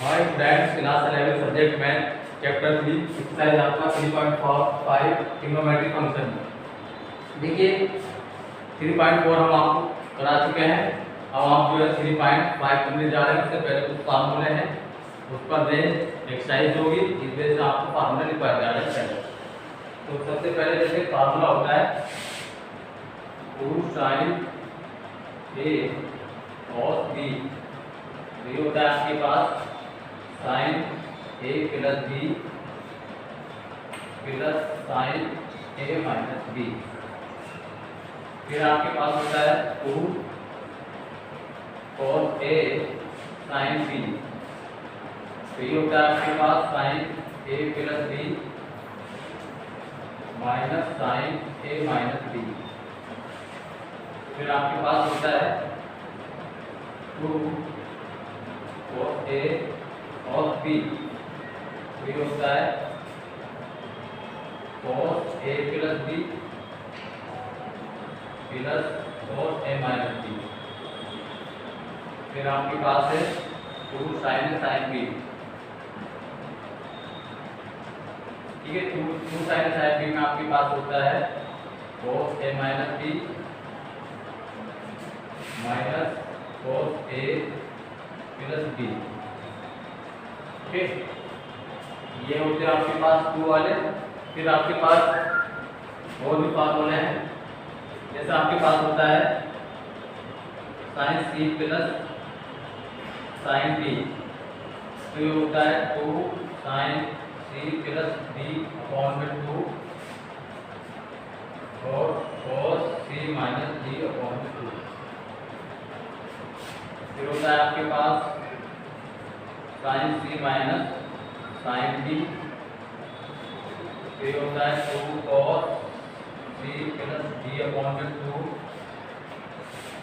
हमारे students class 11 subject math chapter 3 exercise आपका 3.5 trigonometry function. देखिए 3.4 हम आपको करा चुके हैं। अब आप जो है 3.5 करने जा रहे हैं। उससे पहले कुछ फार्मूले हैं उस पर दे एक्सरसाइज होगी, इस वजह से आपको फार्मूला लिखवाया जा रहा है। तो सबसे पहले जैसे फार्मूला होता है 2 sin a cos b, ये होता है आपके पास sin a plus b plus sin a minus b। फिर आपके पास होता है 2 cos a sin b, तो ये होता है आपके पास sin a plus b minus sin a minus b। फिर आपके पास होता है 2 cos a cos b, ये होता है cos a plus b plus cos a minus b। फिर आपके पास है 2 sin b, ठीक है। 2 sin b में आपके पास होता है cos a minus b minus cos a plus b, ठीक। ये होते हैं आपके पास 2 वाले। फिर आपके पास और भी फार्मूले हैं, जैसे आपके पास होता है sin c plus sin b, तो ये होता है 2 sin c plus b upon में 2 और cos c minus b upon में 2। फिर होता है आपके पास sin c minus sin b, फिर होता है 2 cos c plus b upon में 2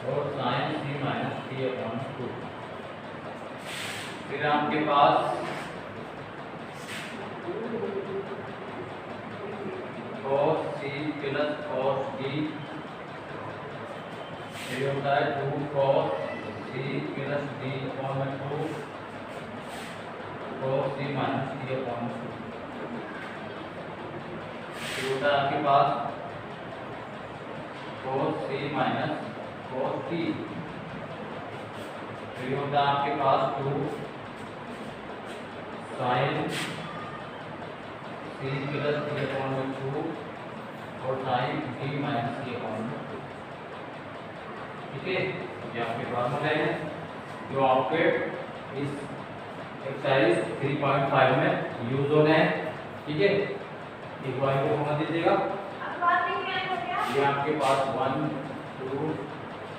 और sin c minus b upon में 2। फिर आपके पास cos c plus cos b, फिर होता है 2 cos c plus b upon में 2 cos c minus b upon में 2। फिर होता है आपके पास cos c minus cos t, फिर होता है आपके पास 2 sin c plus b upon में 2 और sin b minus c upon में 2, ठीक है। ये आपके फार्मूले हैं जो आपके इस एक्सरसाइज 3.5 में यूज होने हैं, ठीक है। एक बार को समझ दीजिएगा। ये आपके पास 1 2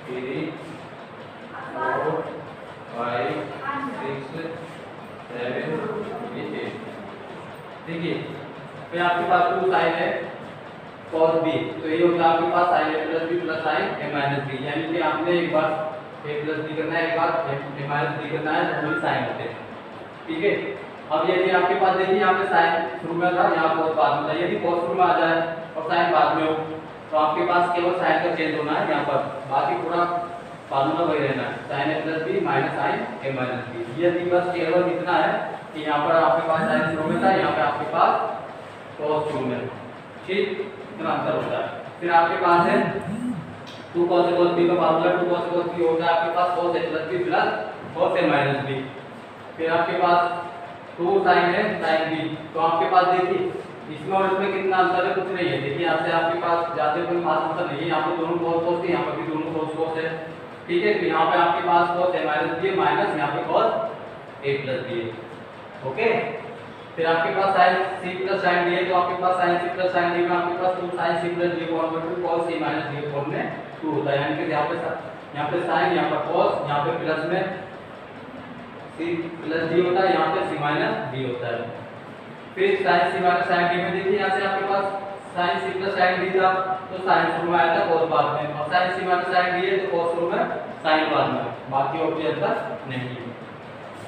3 4 5 6 7 8, देखिए। फिर आपके पास 2 साइन है cos b, तो ये होता है आपके पास sin a plus b plus sin a minus b, यानी कि आपने एक बार a प्लस b करना है, एक बार a माइनस b करना है, तो वही साइन होते हैं, ठीक है। अब यदि आपके पास देखिए यहाँ पे साइन शुरू में था, यहाँ cos बाद में था, यदि cos शुरू में आ जाए और साइन बाद में हो तो आपके पास केवल साइन का चेंज होना है यहाँ पर, बाकी पूरा फार्मूला वही रहना है sin a plus b minus sin a minus b। यदि बस केवल इतना है कि यहाँ पर आपके पास साइन शुरू में था, यहाँ पे आपके पास cos शुरू में, ठीक, इतना अंतर होता है। फिर आपके पास है 2 cos a cos b का formula 2 cos a cos b होता है आपके पास cos a plus b plus cos a minus b। फिर आपके पास 2 sin है sin b, तो आपके पास देखिए इसमें और इसमें कितना अंतर है, कुछ नहीं है। देखिए यहाँ से आपके पास जाते कोई खास अंतर नहीं है, यहाँ पे दोनों cos cos है, यहाँ पर भी दोनों cos cos है, ठीक है। तो यहाँ पे आपके पास cos a minus b minus यहाँ पे cos a प्लस b है, ओके। फिर आपके पास sin c plus sin d है, तो आपके पास sin c plus sin d में आपके पास 2 sin c plus d upon में 2 cos c minus d upon में 2 होता है, यानी कि यहाँ पे sin, यहाँ पर cos, यहाँ पे प्लस में c प्लस d होता है, यहाँ पे c माइनस d होता है। फिर sin c minus sin d में देखिए यहाँ से आपके पास sin c plus sin d था, तो sin शुरू में आया था cos बाद में, और sin c minus sin d है तो cos शुरू में sin बाद में, बाकी और कोई अंतर नहीं है।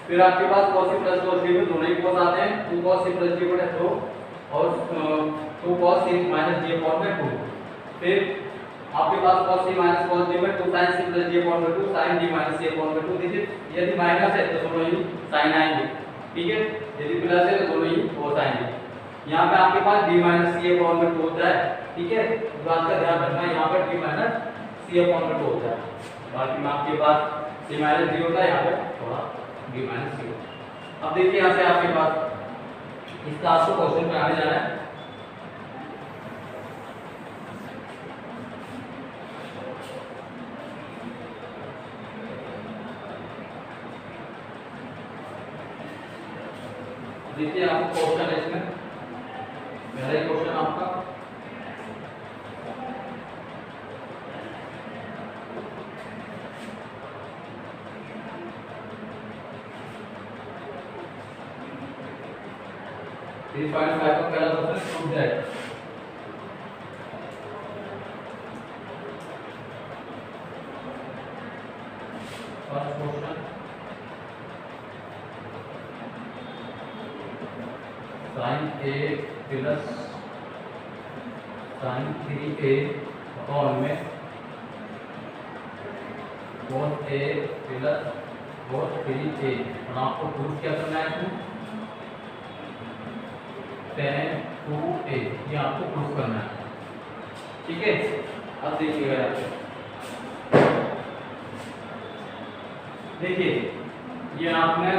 फिर आपके पास cos c plus cos d में दोनों ही cos आते हैं, 2 cos c प्लस d बटे 2 और 2 cos c minus d upon में 2। फिर आपके पास cos c minus cos d में 2 sin c plus d upon 2 sin d minus c upon 2 देखिए यदि माइनस है तो दोनों ही sin आएंगे, ठीक है, यदि प्लस है तो दोनों ही cos आएंगे। यहाँ पे आपके पास d minus c upon 2 होता है, ठीक है, इस बात का ध्यान रखना, यहाँ पर d minus c upon 2 होता है, बाकी में आपके पास c minus d होता है, यहाँ पे थोड़ा d minus c होता है। अब देखिए यहाँ से आपके पास इसका आपको क्वेश्चन बनाने जाना है। देखिए आपको क्वेश्चन है इसमें, पहला ही क्वेश्चन आपका का पहला question prove that first question sin a plus sin 3a upon में cos a plus cos 3a, और आपको प्रूफ क्या करना है इसमें tan 2a, ये आपको प्रूफ करना है, ठीक है। अब देखिएगा यहाँ पे, देखिए ये आपने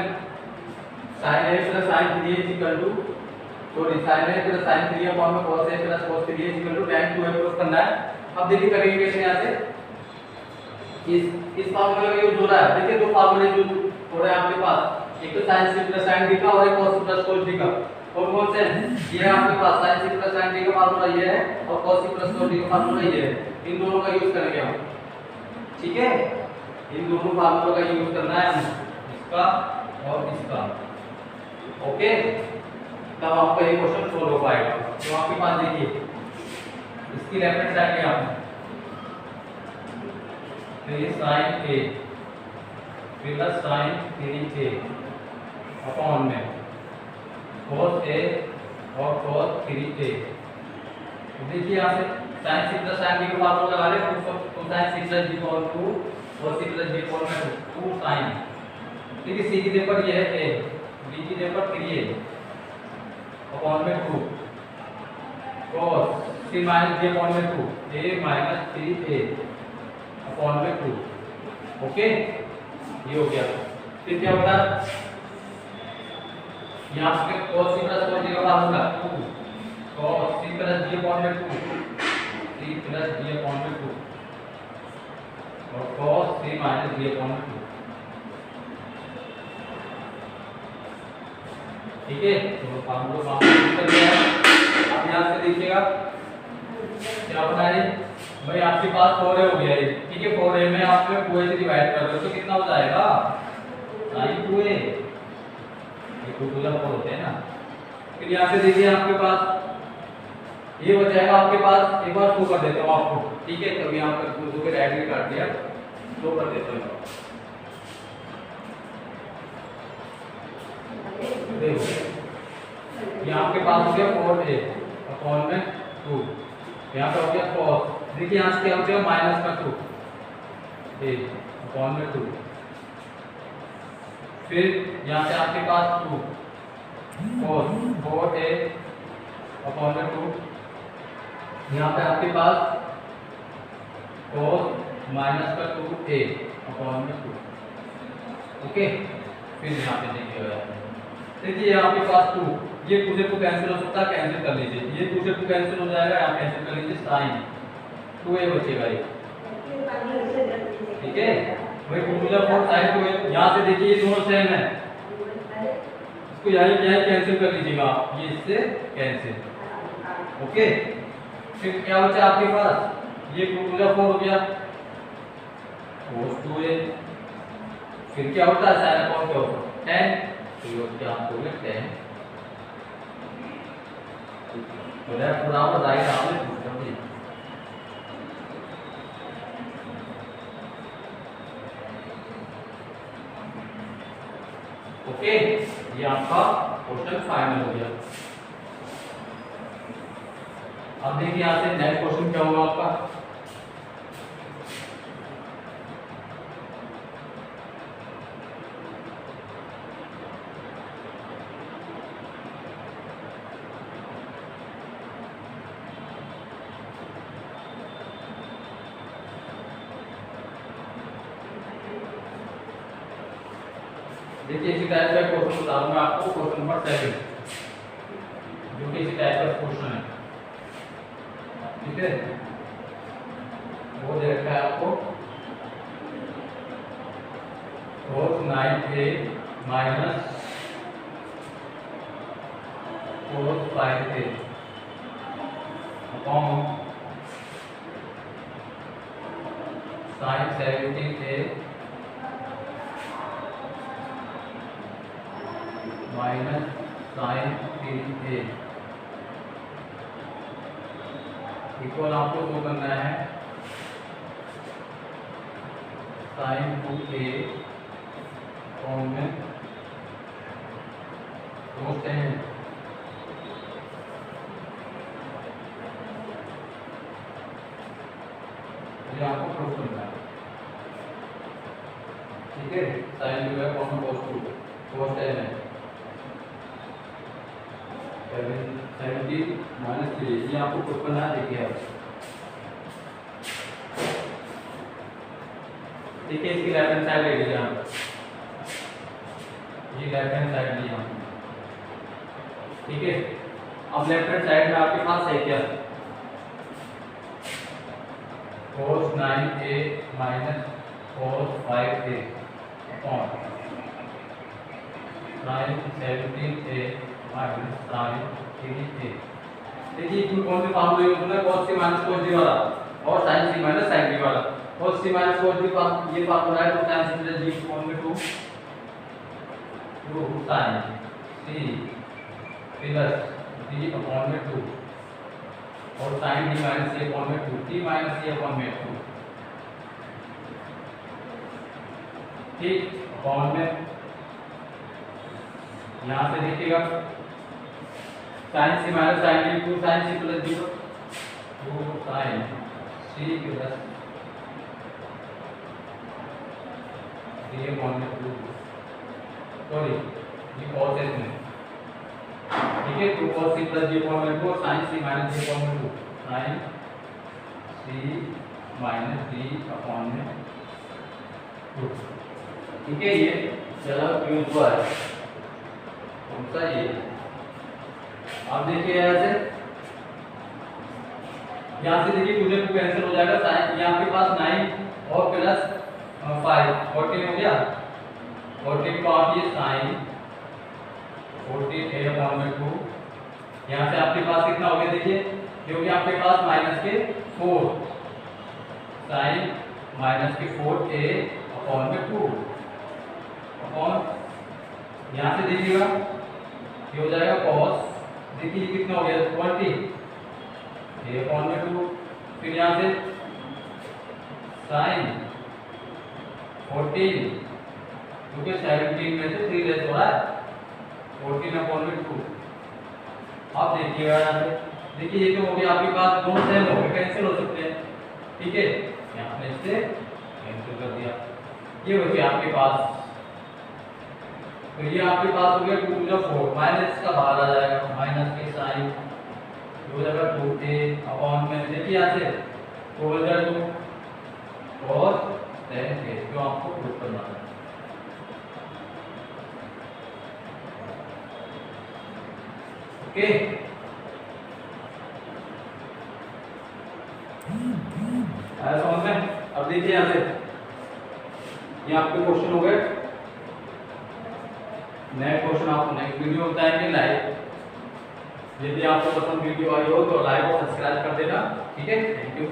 sin a plus sin 3a equal to sorry sin a plus sin 3a upon में cos a plus cos 3a equal to tan 2a proof करना है। अब देखिए करेंगे कैसे, यहाँ से इस फार्मूले का यूज हो रहा है। देखिए दो फार्मूले यूज हो रहे हैं आपके पास, एक तो sin c plus sin d का और एक cos c plus cos d का, और कौन से ये है आपके पास sin c plus sin d का फार्मूला ये है और cos c plus cos d का फार्मूला ये है, इन दोनों का यूज करेंगे हम, ठीक है, इन दोनों फार्मूलों का यूज करना है हमें, इसका और इसका, ओके, तब आपका ये क्वेश्चन सोल्व हो पाएगा। तो आपके पास देखिए इसकी लेफ्ट हैंड साइड में आपने तो ये sin a plus sin 3a upon में cos a और cos 3a, देखिए यहाँ से sin c plus sin d का फार्मूला लगा रहे हैं, तो sin c plus d upon 2 cos c plus d upon में 2 sin, देखिए c की जगह पर ये है a, d की जगह पर 3a अपॉन में 2 cos c minus d upon में 2 a माइनस 3a अपॉन में 2, ओके, ये हो गया। फिर क्या होता है यहाँ पे cos c plus cos d का formula 2 cos c plus d upon में 2 c प्लस d अपॉन में 2 और cos c minus d upon में 2, ठीक है, तो फार्मूला आपको कर दिया है। अब यहाँ से देखिएगा क्या बना है भाई, आपके पास 4a हो गया है, ठीक है, 4a में आप 2a से डिवाइड कर दो तो कितना हो जाएगा sin 2a, ये 2 4 होते हैं ना। फिर यहाँ से देखिए आपके पास ये बचाएगा आपके पास, एक बार शो कर देता हूँ आपको, ठीक है, तभी यहाँ पर 2 के राइट में काट दिया, शो कर देता हूँ, यहाँ आपके पास हो गया 4a अपॉन में 2, यहाँ पर हो गया cos, देखिए यहाँ से क्या हो गया माइनस का 2 a अपॉन में 2, फिर यहाँ से आपके पास 2 cos 4a अपॉन में 2, यहाँ पे आपके पास cos माइनस का 2a अपॉन में 2, ओके। फिर यहाँ पे देखिए यहाँ पे पास 2, ये 2 से 2 कैंसिल हो सकता है, कैंसिल कर लीजिए, ये 2 से 2 कैंसिल हो जाएगा, यहाँ कैंसिल कर लीजिए, sin 2a बचेगा ये, ठीक है, भाई 2 4 sin 2a, यहाँ से देखिए ये दोनों सेम है, इसको यही कैंसिल कर लीजिएगा, ये इससे कैंसिल, ओके। फिर क्या बचा आपके पास, ये 2 4 हो गया cos 2a, फिर क्या होता है sin अपॉन क्या होता है 10, तो ये क्या आपको हो गया 10, तो लेफ्ट बराबर राइट आपने प्रूव कर दिया, ओके, ये आपका क्वेश्चन फाइनल हो गया। अब देखिए यहाँ से नेक्स्ट क्वेश्चन क्या होगा आपका, देखिए इसी टाइप का क्वेश्चन बता रहा हूँ मैं आपको, क्वेश्चन नंबर 7 जो कि इसी टाइप का क्वेश्चन है, ठीक है। वो दे रखा है आपको cos 9a minus cos 5a upon sin 17a minus sin 3a equal आपको शो करना है sin 2a फॉर्म में सोचते हैं, ये आपको प्रूफ करना है, ठीक है। sin जो है कॉमन cos 2 cos 10 है 17 माइनस 3, ये आपको प्रूफ करना है। देखिए आप, ठीक है। इसकी लेफ्ट हैंड साइड ले लीजिए हम, ये लेफ्ट हैंड साइड लिया, ठीक है। अब लेफ्ट हैंड साइड में आपके पास है क्या, cos 9a minus cos 5a upon sin 17a minus sin 3a। देखिए इसमें कौन से फार्मूला यूज होना है, cos c minus cos d वाला और sin c minus sin d वाला। cos c minus cos d ये फार्मूला है, तो sin c plus d upon में 2 sin c plus d upon में 2 और sin d minus c upon में 2 t माइनस c अपॉन में 2, ठीक। अपॉन में यहाँ से देखिएगा sin c minus sin d 2 sin c plus d 2 sin c plus d upon में 2, सॉरी ये cos s में, ठीक है। 2 cos c plus d upon में 2 sin c minus d upon में 2 sin c minus d upon में 2, ठीक है। ये चला यूज हुआ है कौन सा, ये अब देखिए यहाँ से देखिए 2 से 2 कैंसिल हो जाएगा, यहाँ पे पास 9 और प्लस 5 14 हो गया, 14 को आप ये sin 14a अपॉन में 2, यहाँ से आपके पास कितना हो गया देखिए, क्योंकि आपके पास माइनस के 4 sin माइनस के 4a अपॉन में 2 अपॉन यहाँ से देखिएगा ये हो जाएगा cos, देखिए कितना हो गया 20 a अपॉन में 2, फिर यहाँ से sin 14 क्योंकि 17 में से 3 लेस हो रहा है 14 अपॉन में 2। अब देखिएगा यहाँ से, देखिए ये तो हो गया आपके पास, दोनों सेम हो गए, कैंसिल हो सकते हैं, ठीक है। यहाँ पे इससे कैंसिल कर दिया, ये हो गया आपके पास। तो ये आपके पास हो गया 2 to 4 माइनस का बाहर आ जाएगा, माइनस के साइन हो जाएगा 2a अपॉन में, देखिए यहाँ से 2 cos 10a जो आपको प्रूफ करना है, ओके। आया समझ में। अब देखिए यहाँ से ये आपके क्वेश्चन हो गए, नए क्वेश्चन आपको नेक्स्ट वीडियो बताएंगे लाइव। यदि आपको पसंद वीडियो आई हो तो लाइक और सब्सक्राइब कर देना, ठीक है। Thank you.